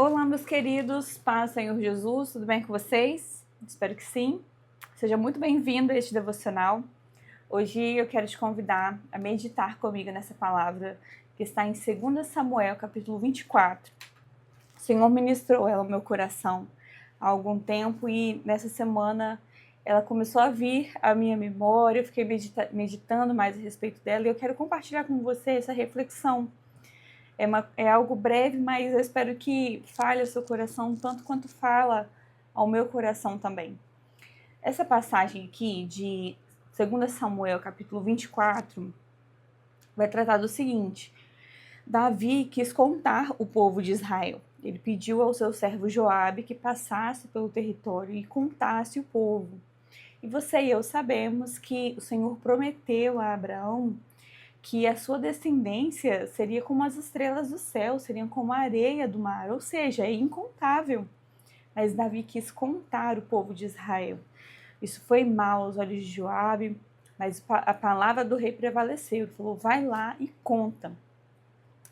Olá, meus queridos, paz, Senhor Jesus, tudo bem com vocês? Espero que sim. Seja muito bem-vindo a este devocional. Hoje eu quero te convidar a meditar comigo nessa palavra que está em 2 Samuel, capítulo 24. O Senhor ministrou ela ao meu coração há algum tempo e nessa semana ela começou a vir à minha memória, eu fiquei meditando mais a respeito dela e eu quero compartilhar com você essa reflexão. É algo breve, mas eu espero que fale ao seu coração tanto quanto fala ao meu coração também. Essa passagem aqui de 2 Samuel, capítulo 24, vai tratar do seguinte: Davi quis contar o povo de Israel. Ele pediu ao seu servo Joabe que passasse pelo território e contasse o povo. E você e eu sabemos que o Senhor prometeu a Abraão que a sua descendência seria como as estrelas do céu, seriam como a areia do mar, ou seja, é incontável. Mas Davi quis contar o povo de Israel. Isso foi mal aos olhos de Joabe, mas a palavra do rei prevaleceu. Ele falou, vai lá e conta.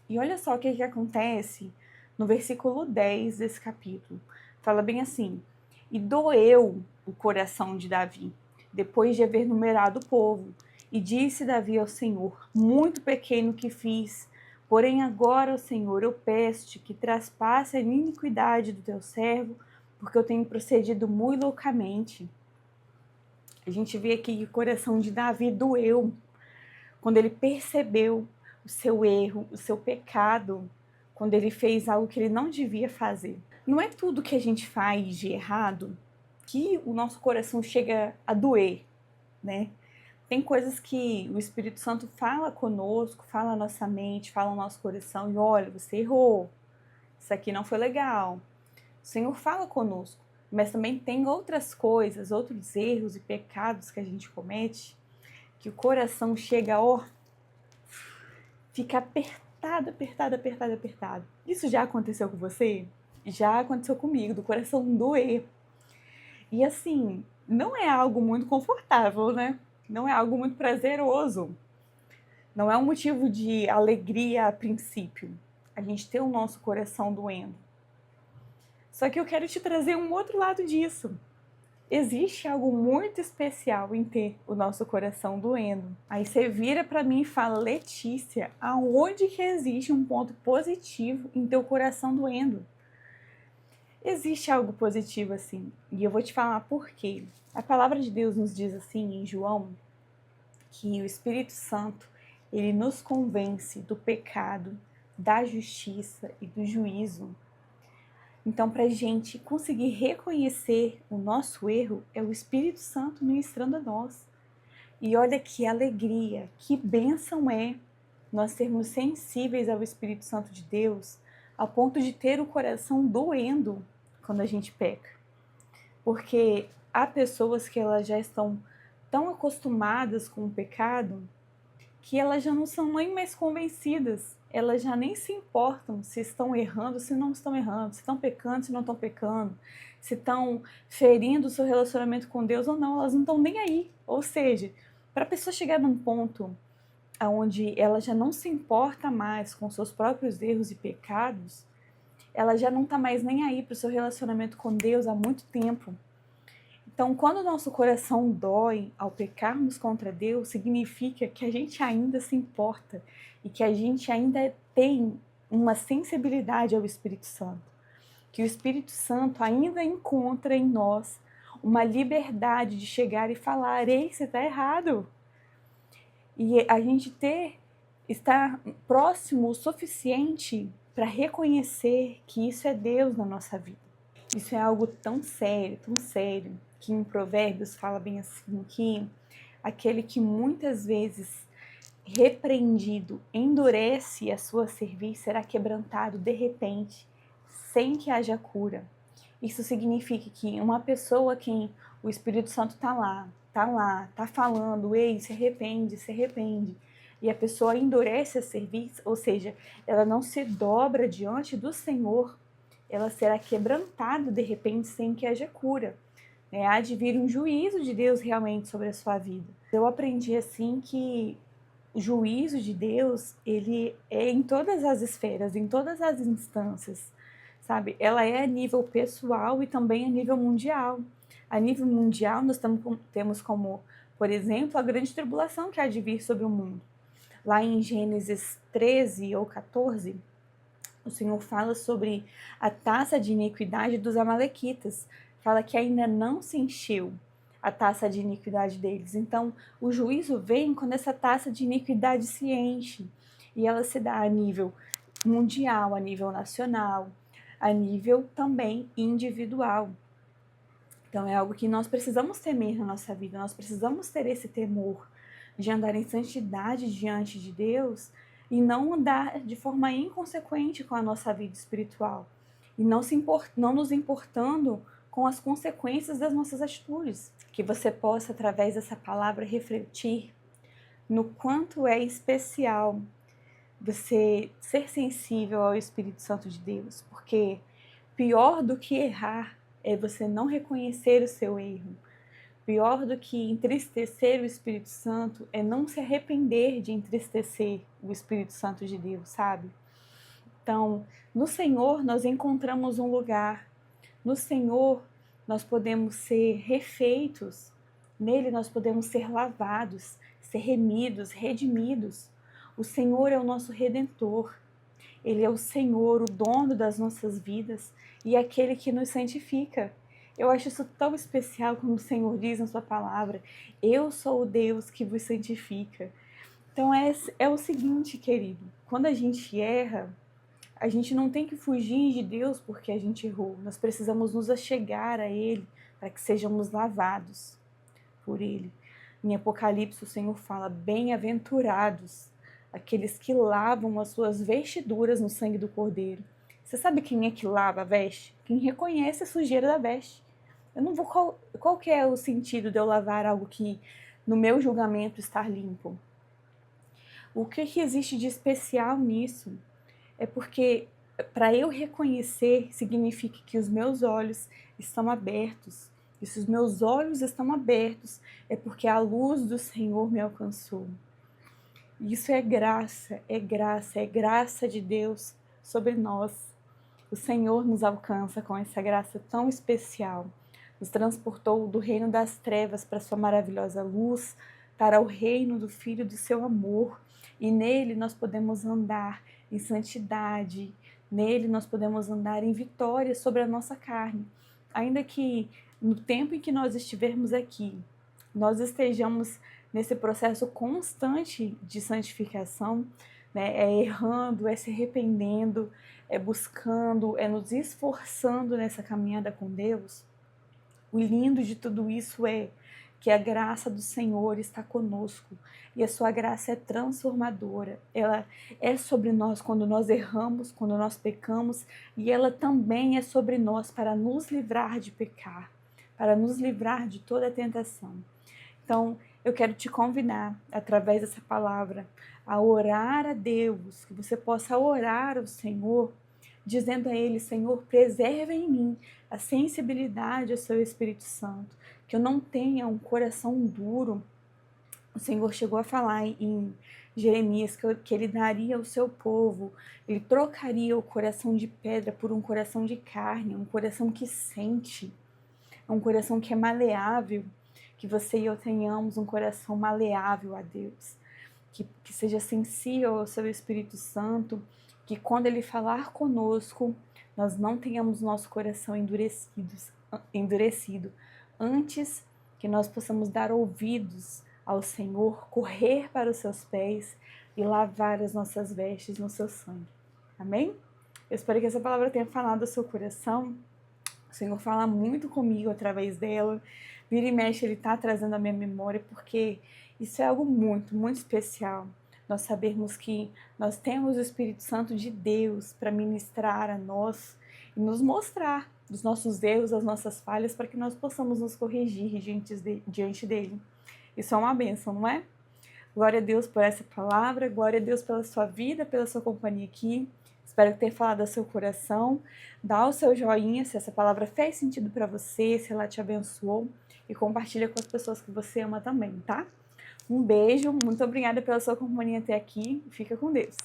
E olha só o que acontece no versículo 10 desse capítulo. Fala bem assim, e doeu o coração de Davi, depois de haver numerado o povo. E disse Davi ao Senhor, muito pequeno que fiz, porém agora, ó Senhor, eu peço-te que traspasse a iniquidade do teu servo, porque eu tenho procedido muito loucamente. A gente vê aqui que o coração de Davi doeu, quando ele percebeu o seu erro, o seu pecado, quando ele fez algo que ele não devia fazer. Não é tudo que a gente faz de errado que o nosso coração chega a doer, né? Tem coisas que o Espírito Santo fala conosco, fala a nossa mente, fala o nosso coração e olha, você errou, isso aqui não foi legal. O Senhor fala conosco, mas também tem outras coisas, outros erros e pecados que a gente comete, que o coração chega, fica apertado, apertado, apertado, apertado. Isso já aconteceu com você? Já aconteceu comigo, do coração doer. E assim, não é algo muito confortável, né? Não é algo muito prazeroso. Não é um motivo de alegria a princípio, a gente ter o nosso coração doendo. Só que eu quero te trazer um outro lado disso. Existe algo muito especial em ter o nosso coração doendo. Aí você vira para mim e fala, Letícia, aonde que existe um ponto positivo em teu coração doendo? Existe algo positivo assim, e eu vou te falar por quê. A palavra de Deus nos diz assim em João, que o Espírito Santo, ele nos convence do pecado, da justiça e do juízo. Então, para a gente conseguir reconhecer o nosso erro, é o Espírito Santo ministrando a nós. E olha que alegria, que bênção é nós sermos sensíveis ao Espírito Santo de Deus, ao ponto de ter o coração doendo quando a gente peca. Porque há pessoas que elas já estão tão acostumadas com o pecado que elas já não são nem mais convencidas, elas já nem se importam se estão errando, se não estão errando, se estão pecando, se não estão pecando, se estão ferindo o seu relacionamento com Deus ou não, elas não estão nem aí. Ou seja, para a pessoa chegar num ponto onde ela já não se importa mais com seus próprios erros e pecados, ela já não está mais nem aí para o seu relacionamento com Deus há muito tempo. Então, quando o nosso coração dói ao pecarmos contra Deus, significa que a gente ainda se importa e que a gente ainda tem uma sensibilidade ao Espírito Santo. Que o Espírito Santo ainda encontra em nós uma liberdade de chegar e falar, ei, você está errado. E a gente estar próximo o suficiente para reconhecer que isso é Deus na nossa vida. Isso é algo tão sério, que em Provérbios fala bem assim, que aquele que muitas vezes repreendido endurece a sua cerviz será quebrantado de repente, sem que haja cura. Isso significa que uma pessoa quem o Espírito Santo tá falando, ei, se arrepende, e a pessoa endurece a cerviz, ou seja, ela não se dobra diante do Senhor, ela será quebrantada de repente sem que haja cura. Há de vir um juízo de Deus realmente sobre a sua vida. Eu aprendi assim que o juízo de Deus, ele é em todas as esferas, em todas as instâncias. sabe? Ela é a nível pessoal e também a nível mundial. A nível mundial, nós temos como, por exemplo, a grande tribulação que há de vir sobre o mundo. Lá em Gênesis 13 ou 14, o Senhor fala sobre a taça de iniquidade dos amalequitas. Fala que ainda não se encheu a taça de iniquidade deles. Então, o juízo vem quando essa taça de iniquidade se enche. E ela se dá a nível mundial, a nível nacional, a nível também individual. Então, é algo que nós precisamos temer na nossa vida. Nós precisamos ter esse temor de andar em santidade diante de Deus e não andar de forma inconsequente com a nossa vida espiritual. E não nos importando com as consequências das nossas atitudes. Que você possa, através dessa palavra, refletir no quanto é especial você ser sensível ao Espírito Santo de Deus. Porque pior do que errar é você não reconhecer o seu erro. Pior do que entristecer o Espírito Santo é não se arrepender de entristecer o Espírito Santo de Deus, sabe? Então, no Senhor nós encontramos um lugar. No Senhor nós podemos ser refeitos. Nele nós podemos ser lavados, ser remidos, redimidos. O Senhor é o nosso Redentor. Ele é o Senhor, o dono das nossas vidas e aquele que nos santifica. Eu acho isso tão especial quando o Senhor diz na sua palavra: eu sou o Deus que vos santifica. Então é o seguinte, querido, quando a gente erra, a gente não tem que fugir de Deus porque a gente errou. Nós precisamos nos achegar a Ele para que sejamos lavados por Ele. Em Apocalipse o Senhor fala: bem-aventurados aqueles que lavam as suas vestiduras no sangue do Cordeiro. Você sabe quem é que lava a veste? Quem reconhece a sujeira da veste. Eu não vou. Qual que é o sentido de eu lavar algo que, no meu julgamento, está limpo? O que existe de especial nisso? É porque, para eu reconhecer, significa que os meus olhos estão abertos. E se os meus olhos estão abertos, é porque a luz do Senhor me alcançou. Isso é graça, é graça, é graça de Deus sobre nós. O Senhor nos alcança com essa graça tão especial. Nos transportou do reino das trevas para sua maravilhosa luz, para o reino do Filho do seu amor. E nele nós podemos andar em santidade, nele nós podemos andar em vitória sobre a nossa carne. Ainda que no tempo em que nós estivermos aqui, nós estejamos nesse processo constante de santificação, né? É errando, é se arrependendo, é buscando, é nos esforçando nessa caminhada com Deus. O lindo de tudo isso é que a graça do Senhor está conosco e a sua graça é transformadora. Ela é sobre nós quando nós erramos, quando nós pecamos, e ela também é sobre nós para nos livrar de pecar, para nos livrar de toda tentação. Então, eu quero te convidar, através dessa palavra, a orar a Deus, que você possa orar ao Senhor, dizendo a Ele: Senhor, preserva em mim a sensibilidade ao seu Espírito Santo, que eu não tenha um coração duro. O Senhor chegou a falar em Jeremias que Ele daria ao seu povo, Ele trocaria o coração de pedra por um coração de carne, um coração que sente, um coração que é maleável. Que você e eu tenhamos um coração maleável a Deus, que seja sensível ao seu Espírito Santo, que quando Ele falar conosco, nós não tenhamos nosso coração endurecido, antes que nós possamos dar ouvidos ao Senhor, correr para os seus pés e lavar as nossas vestes no seu sangue. Amém? Eu espero que essa palavra tenha falado ao seu coração. O Senhor fala muito comigo através dela. Vira e mexe, Ele está trazendo a minha memória, porque isso é algo muito, muito especial. Nós sabermos que nós temos o Espírito Santo de Deus para ministrar a nós e nos mostrar os nossos erros, as nossas falhas, para que nós possamos nos corrigir diante dEle. Isso é uma bênção, não é? Glória a Deus por essa palavra, glória a Deus pela sua vida, pela sua companhia aqui. Espero ter falado ao seu coração. Dá o seu joinha se essa palavra fez sentido para você, se ela te abençoou. E compartilha com as pessoas que você ama também, tá? Um beijo, muito obrigada pela sua companhia até aqui. Fica com Deus.